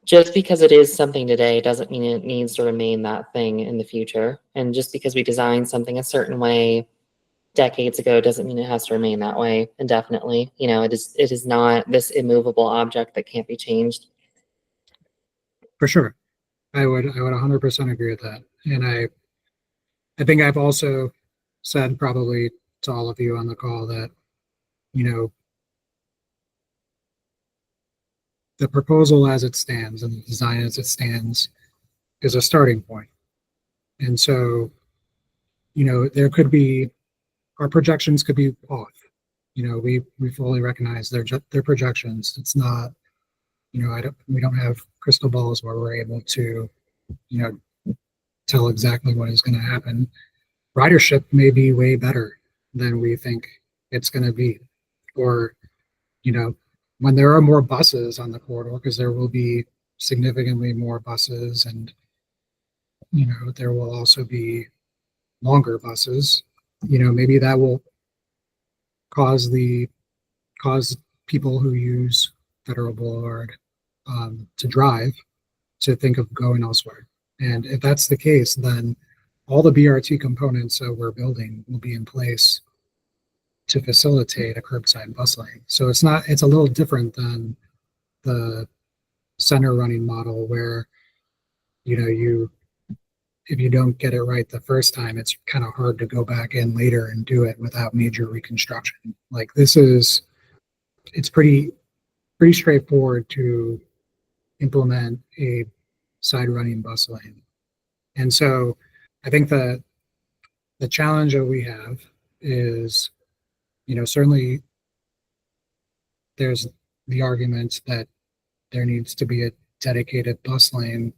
just because it is something today doesn't mean it needs to remain that thing in the future. And just because we design something a certain way decades ago doesn't mean it has to remain that way indefinitely. You know, it is not this immovable object that can't be changed. For sure. I would 100% agree with that. And I think I've also said probably to all of you on the call that, you know, the proposal as it stands and the design as it stands is a starting point. And so, you know, there could be, our projections could be off. You know, we fully recognize their projections. It's not, you know, we don't have crystal balls where we're able to, you know, tell exactly what is going to happen. Ridership may be way better than we think it's going to be, or, you know, when there are more buses on the corridor, because there will be significantly more buses, and, you know, there will also be longer buses, you know, maybe that will cause people who use Federal Boulevard to drive to think of going elsewhere. And if that's the case, then all the BRT components that we're building will be in place to facilitate a curbside bus lane. So it's a little different than the center running model where, you know, if you don't get it right the first time, it's kind of hard to go back in later and do it without major reconstruction. Like it's pretty straightforward to implement a side running bus lane. And so I think the challenge that we have is, you know, certainly there's the argument that there needs to be a dedicated bus lane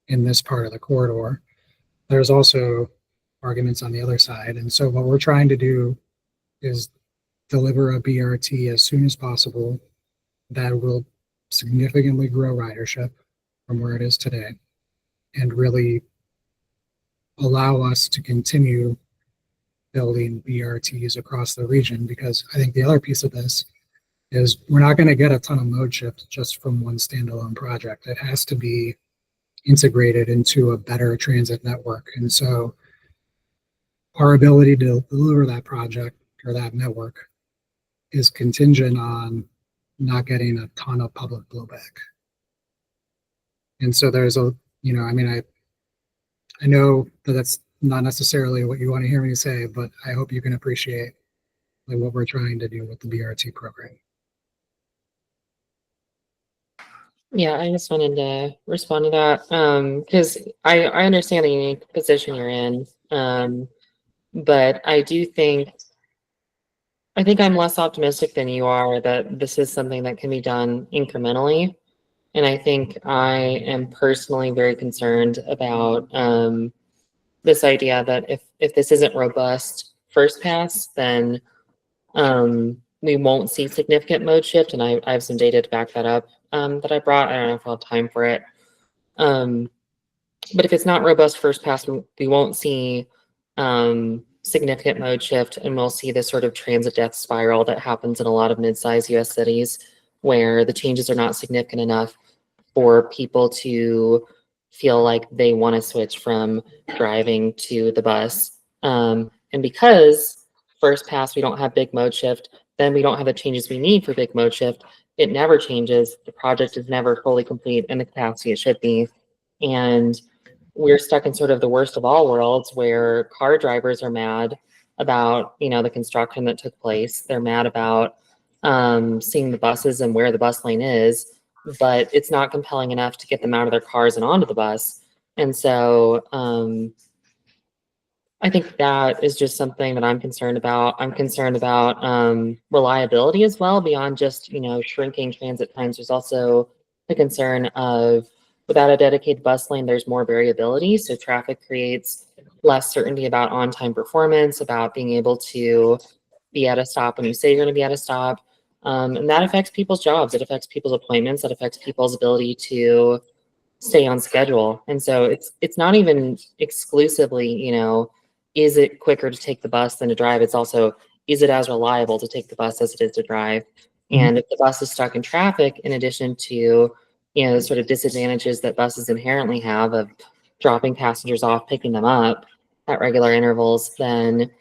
in this part of the corridor. There's also arguments on the other side. And so what we're trying to do is deliver a BRT as soon as possible that will significantly grow ridership from where it is today and really allow us to continue building BRTs across the region, because I think the other piece of this is we're not going to get a ton of mode shift just from one standalone project. It has to be integrated into a better transit network. And so our ability to deliver that project or that network is contingent on not getting a ton of public blowback. And so there's a, you know, I mean, I know that that's not necessarily what you want to hear me say, but I hope you can appreciate like what we're trying to do with the BRT program. Yeah, I just wanted to respond to that because I understand the unique position you're in, but I think I'm less optimistic than you are that this is something that can be done incrementally. And I think I am personally very concerned about this idea that if this isn't robust first pass, then we won't see significant mode shift. And I have some data to back that up that I brought. I don't know if I'll have time for it. But if it's not robust first pass, we won't see significant mode shift, and we'll see this sort of transit death spiral that happens in a lot of mid-sized US cities where the changes are not significant enough for people to feel like they want to switch from driving to the bus. And because first pass, we don't have big mode shift, then we don't have the changes we need for big mode shift. It never changes. The project is never fully complete in the capacity it should be. And we're stuck in sort of the worst of all worlds where car drivers are mad about, you know, the construction that took place. They're mad about seeing the buses and where the bus lane is, but it's not compelling enough to get them out of their cars and onto the bus. And so I think that is just something that I'm concerned about. I'm concerned about reliability as well, beyond just, you know, shrinking transit times. There's also the concern of without a dedicated bus lane, there's more variability. So traffic creates less certainty about on-time performance, about being able to be at a stop when you say you're going to be at a stop. And that affects people's jobs. It affects people's appointments. That affects people's ability to stay on schedule. And so it's not even exclusively, you know, is it quicker to take the bus than to drive? It's also, is it as reliable to take the bus as it is to drive? And if the bus is stuck in traffic, in addition to, you know, the sort of disadvantages that buses inherently have of dropping passengers off, picking them up at regular intervals, then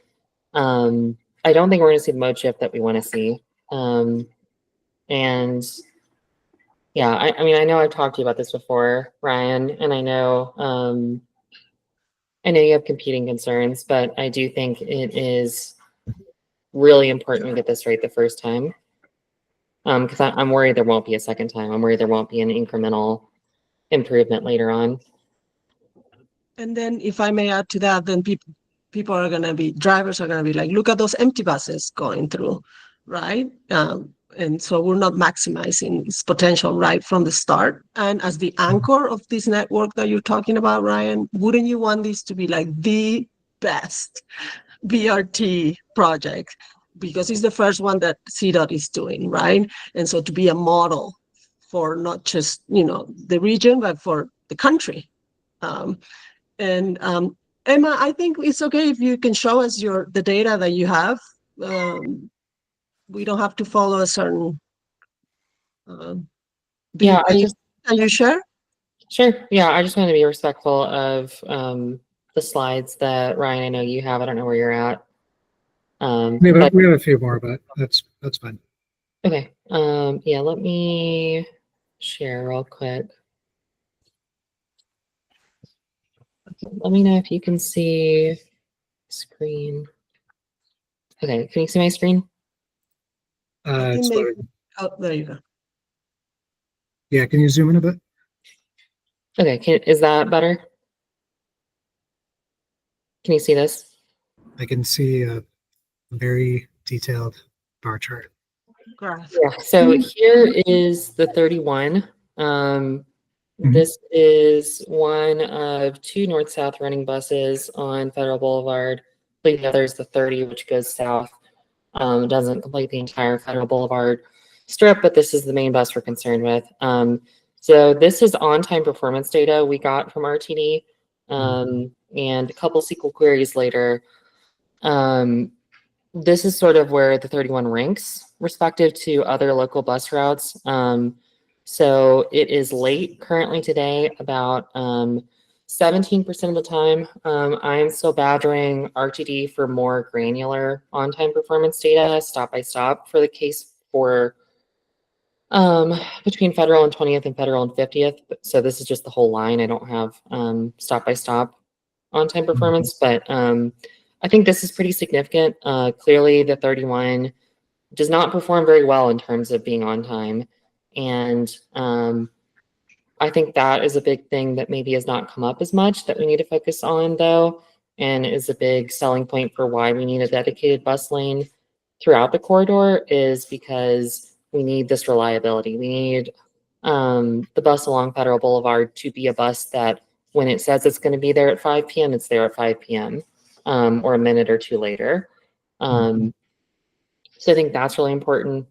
I don't think we're going to see the mode shift that we want to see. And yeah, I mean, I know I've talked to you about this before, Ryan, and I know you have competing concerns, but I do think it is really important to get this right the first time. Because I'm worried there won't be a second time. I'm worried there won't be an incremental improvement later on. And then if I may add to that, then people are going to be, drivers are going to be like, look at those empty buses going through, right? And so we're not maximizing its potential right from the start. And as the anchor of this network that you're talking about, Ryan, wouldn't you want this to be like the best BRT project? Because it's the first one that CDOT is doing, right? And so to be a model for not just, you know, the region, but for the country. Emma, I think it's okay if you can show us the data that you have. We don't have to follow a certain. Yeah, Can you share? Sure. Yeah, I just want to be respectful of the slides that Ryan, I know you have. I don't know where you're at. We have a few more, but that's fine. Okay. Yeah, let me share real quick. Let me know if you can see screen. Okay, can you see my screen? It's loading. Oh, there you go. Yeah, can you zoom in a bit? Okay, is that better? Can you see this? I can see a very detailed bar chart. Graph. Yeah, so here is the 31. Mhm. This is one of two north-south running buses on Federal Boulevard. The other is the 30, which goes south. It doesn't complete the entire Federal Boulevard strip, but this is the main bus we're concerned with. So this is on-time performance data we got from RTD, and a couple SQL queries later. This is sort of where the 31 ranks respective to other local bus routes. So it is late currently today, about 17% of the time. I am still badgering RTD for more granular on-time performance data, stop by stop, for the case for between Federal and 20th and Federal and 50th. So this is just the whole line. I don't have stop by stop on-time performance, but I think this is pretty significant. Clearly, the 31 does not perform very well in terms of being on time. And I think that is a big thing that maybe has not come up as much that we need to focus on, though, and is a big selling point for why we need a dedicated bus lane throughout the corridor, is because we need this reliability. We need the bus along Federal Boulevard to be a bus that when it says it's going to be there at 5 p.m., it's there at 5 p.m. Or a minute or two later. So I think that's really important.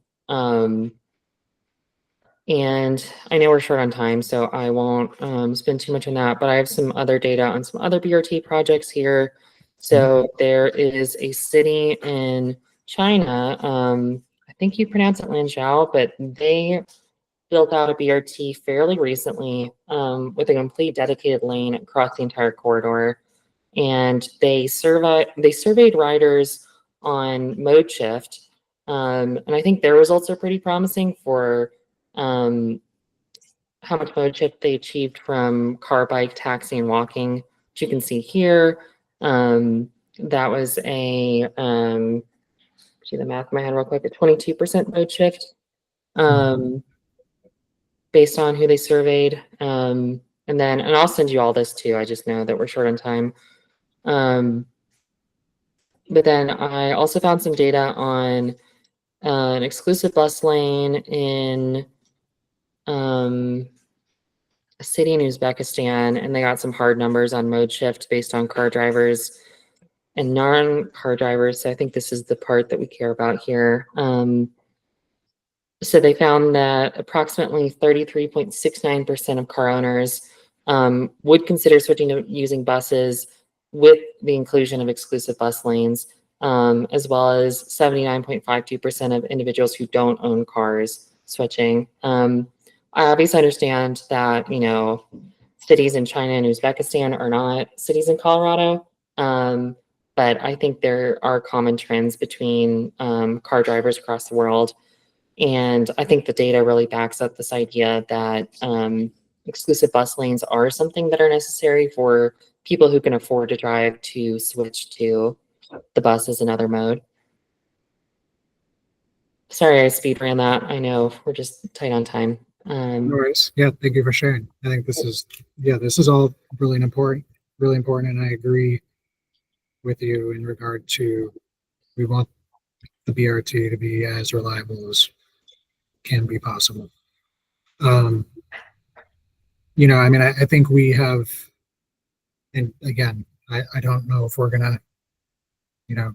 And I know we're short on time, so I won't spend too much on that, but I have some other data on some other BRT projects here. So there is a city in China, I think you pronounce it Lanzhou, but they built out a BRT fairly recently with a complete dedicated lane across the entire corridor. And they surveyed riders on mode shift. And I think their results are pretty promising for how much mode shift they achieved from car, bike, taxi, and walking, which you can see here. That was a, do the math in my head real quick, a 22% mode shift based on who they surveyed. And I'll send you all this too. I just know that we're short on time. But then I also found some data on an exclusive bus lane in a city in Uzbekistan, and they got some hard numbers on mode shift based on car drivers and non-car drivers. So I think this is the part that we care about here. So they found that approximately 33.69% of car owners would consider switching to using buses with the inclusion of exclusive bus lanes, as well as 79.52% of individuals who don't own cars switching. I obviously understand that, you know, cities in China and Uzbekistan are not cities in Colorado, but I think there are common trends between car drivers across the world. And I think the data really backs up this idea that exclusive bus lanes are something that are necessary for people who can afford to drive to switch to the bus as another mode. Sorry, I speed ran that. I know we're just tight on time. No worries. Yeah, thank you for sharing. I think this is all really important, and I agree with you in regard to we want the BRT to be as reliable as can be possible. You know, I mean, I think we have, and again, I don't know if we're gonna, you know,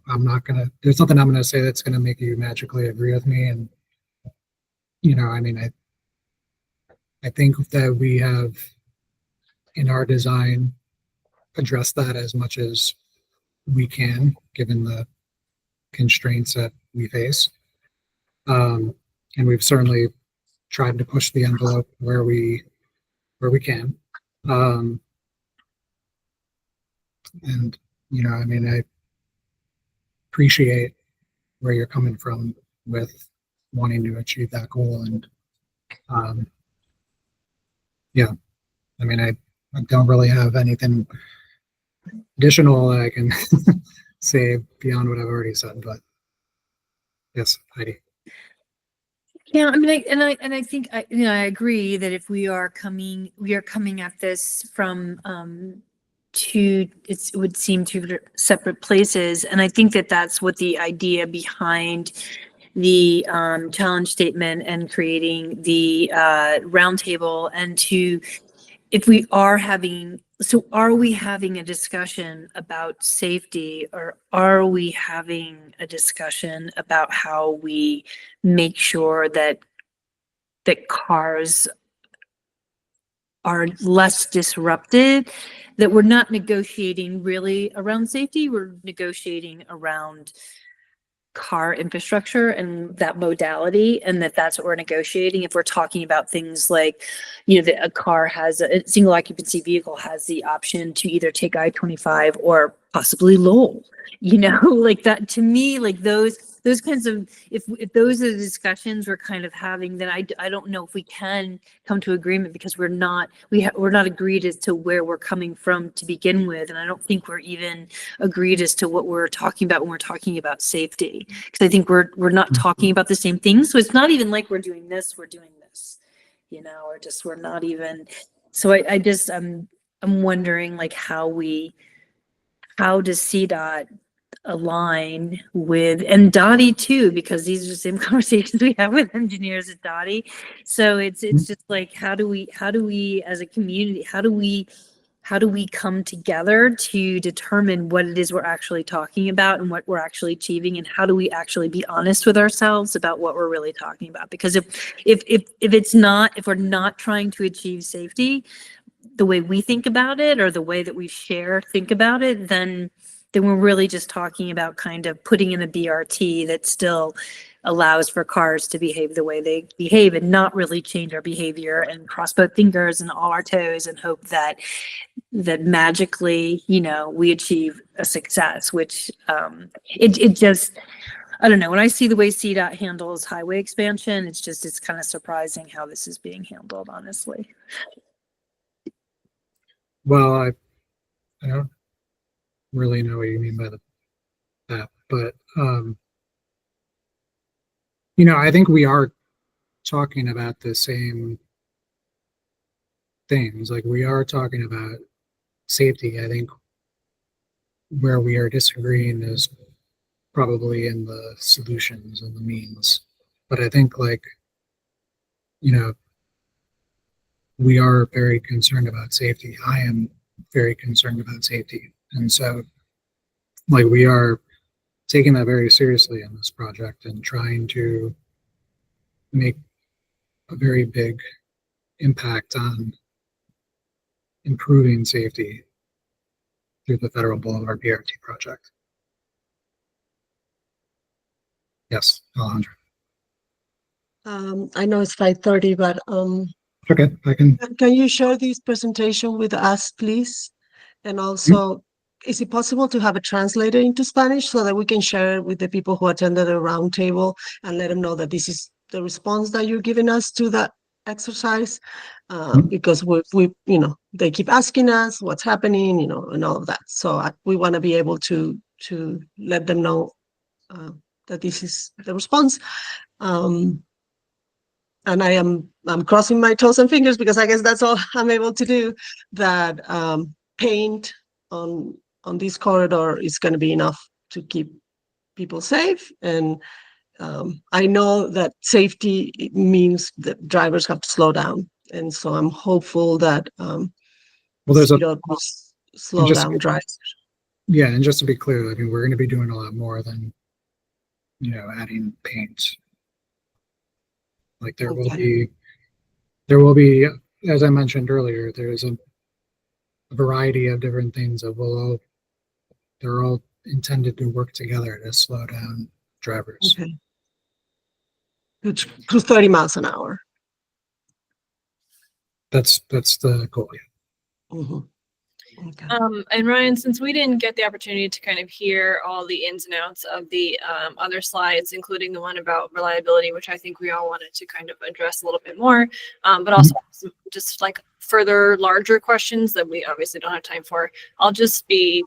there's nothing I'm gonna say that's gonna make you magically agree with me. And, you know, I mean, I think that we have in our design addressed that as much as we can, given the constraints that we face. And we've certainly tried to push the envelope where we can. And, you know, I mean, I appreciate where you're coming from with wanting to achieve that goal. And, yeah, I mean, I don't really have anything additional that I can say beyond what I've already said, but yes, Heidi. Yeah, I mean, I think I agree that if we are coming at this from it would seem two separate places, and I think that that's what the idea behind the challenge statement and creating the roundtable, and to if we are having, so are we having a discussion about safety, or are we having a discussion about how we make sure that cars are less disrupted, that we're not negotiating really around safety, we're negotiating around car infrastructure and that modality, and that's what we're negotiating. If we're talking about things like, you know, that a car has a single occupancy vehicle has the option to either take I-25 or possibly Lowell, you know, like that, to me, like those kinds of, if those are the discussions we're kind of having, then I don't know if we can come to agreement, because we're not agreed as to where we're coming from to begin with. And I don't think we're even agreed as to what we're talking about when we're talking about safety, because I think we're not talking about the same things. So it's not even like we're doing this, you know, or just, we're not even, so I just, I'm wondering like how does CDOT align with, and Dottie too, because these are the same conversations we have with engineers at Dottie. So it's just like, how do we as a community, how do we come together to determine what it is we're actually talking about and what we're actually achieving, and how do we actually be honest with ourselves about what we're really talking about? Because if we're not trying to achieve safety the way we think about it, or the way that we think about it, then we're really just talking about kind of putting in a BRT that still allows for cars to behave the way they behave, and not really change our behavior, and cross both fingers and all our toes and hope that magically, you know, we achieve a success, which it just, I don't know. When I see the way CDOT handles highway expansion, it's kind of surprising how this is being handled, honestly. Well, I don't really know what you mean by that, but you know, I think we are talking about the same things. Like, we are talking about safety. I think where we are disagreeing is probably in the solutions and the means. But I think, like, you know, we are very concerned about safety. I am very concerned about safety. And so, like, we are taking that very seriously in this project and trying to make a very big impact on improving safety through the Federal Boulevard BRT project. Yes, Alejandra. I know it's 5:30, but Okay, I can. can you share this presentation with us, please? And also, is it possible to have it translated into Spanish so that we can share it with the people who attended the roundtable and let them know that this is the response that you're giving us to that exercise? Because we, you know, they keep asking us what's happening, you know, and all of that. So we want to be able to let them know that this is the response. And I'm crossing my toes and fingers, because I guess that's all I'm able to do, that paint on this corridor is going to be enough to keep people safe. And I know that safety means that drivers have to slow down. And so I'm hopeful that Well, there's a CDOT will slow down drivers. Yeah, and just to be clear, I mean, we're going to be doing a lot more than, you know, adding paint. Like, there will be, as I mentioned earlier, there's a variety of different things that they're all intended to work together to slow down drivers. Okay. To 30 miles an hour. That's the goal. Yeah. Mhm. Okay. And Ryan, since we didn't get the opportunity to kind of hear all the ins and outs of the other slides, including the one about reliability, which I think we all wanted to kind of address a little bit more, but also just like further larger questions that we obviously don't have time for, I'll just be,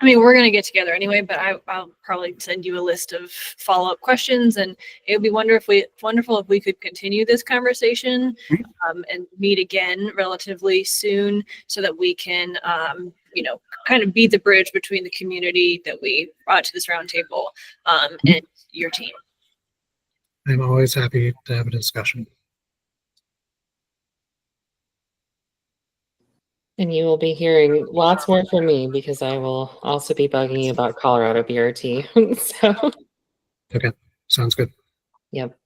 I mean, we're going to get together anyway, but I'll probably send you a list of follow-up questions, and it would be wonderful if we could continue this conversation and meet again relatively soon, so that we can, you know, kind of be the bridge between the community that we brought to this roundtable and your team. I'm always happy to have a discussion. And you will be hearing lots more from me because I will also be bugging you about Colorado BRT. So, Okay, sounds good. yep.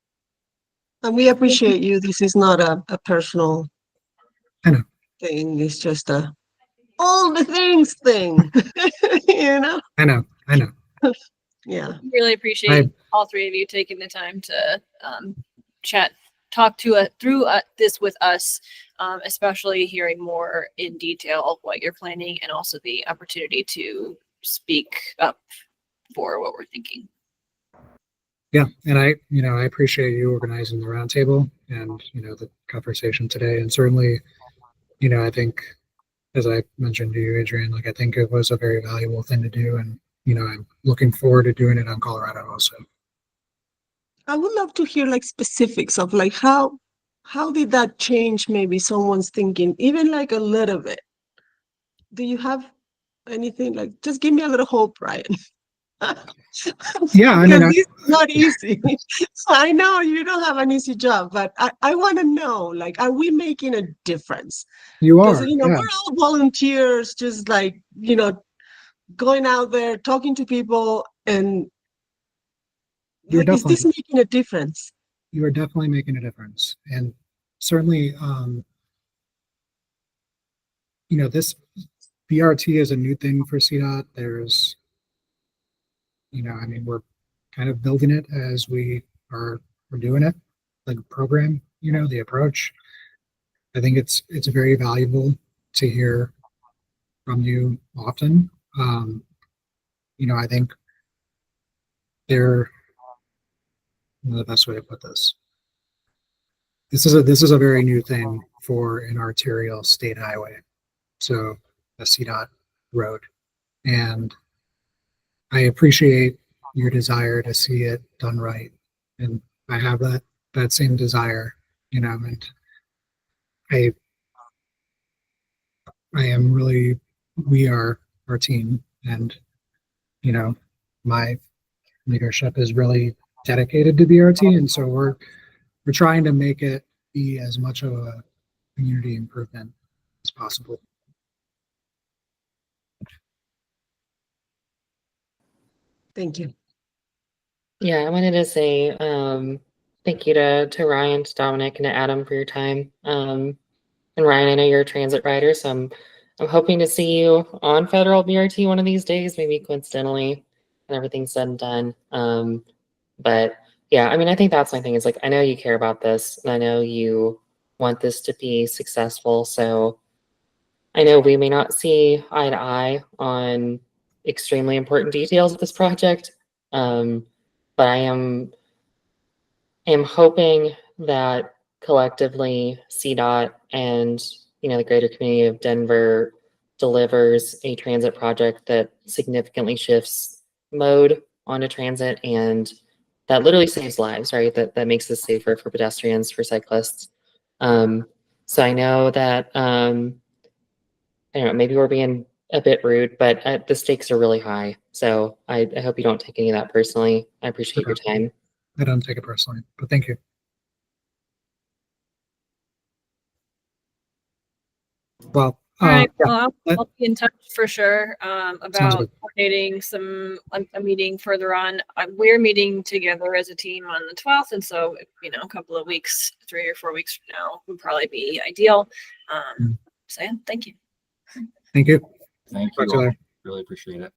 And we appreciate you. This is not a personal I know. thing. It's just a all the things thing, you know? I know. Yeah. Really appreciate all three of you taking the time to talk through this with us, especially hearing more in detail of what you're planning and also the opportunity to speak up for what we're thinking. Yeah, and I appreciate you organizing the roundtable and, the conversation today. And certainly, I think, as I mentioned to you, Adrian, like, I think it was a very valuable thing to do. And, I'm looking forward to doing it on Colorado also. I would love to hear like specifics of like how did that change maybe someone's thinking, even like a little bit. Do you have anything like just give me a little hope, Ryan? Yeah, I mean, Because it's not easy. I know you don't have an easy job, but I want to know, like, are we making a difference? you Because, are. you know, Yeah. we're all volunteers, just like, going out there, talking to people, and You're like, is this definitely, making a difference? you are definitely making a difference. And certainly, this BRT is a new thing for CDOT. There's, I mean, we're kind of building it as we're doing it, like program, the approach. I think it's very valuable to hear from you often. I think the best way to put this. This is a very new thing for an arterial state highway, so a CDOT road, and I appreciate your desire to see it done right, and I have that same desire, and I am really, we are our team, and my leadership is really dedicated to BRT, and so we're trying to make it be as much of a community improvement as possible. Thank you. Yeah, I wanted to say thank you to Ryan, to Dominic, and to Adam for your time. And Ryan, I know you're a transit rider, so I'm hoping to see you on Federal BRT one of these days, maybe coincidentally, and everything's said and done. But yeah, I mean, I think that's my thing is like, I know you care about this, and I know you want this to be successful. So I know we may not see eye to eye on extremely important details of this project. But I am hoping that collectively CDOT and the greater community of Denver delivers a transit project that significantly shifts mode onto transit and that literally saves lives, right? That makes this safer for pedestrians, for cyclists. So I know that I don't know, maybe we're being a bit rude, but the stakes are really high. So I hope you don't take any of that personally. I appreciate your time. I don't take it personally, but thank you. Well, All right. yeah, Well, I'll be in touch for sure about good. coordinating a meeting further on. We're meeting together as a team on the 12th, and so a couple of weeks, 3 or 4 weeks from now, would probably be ideal. So yeah, thank you. Thank you. Thank Talk you to you all. later. Really appreciate it.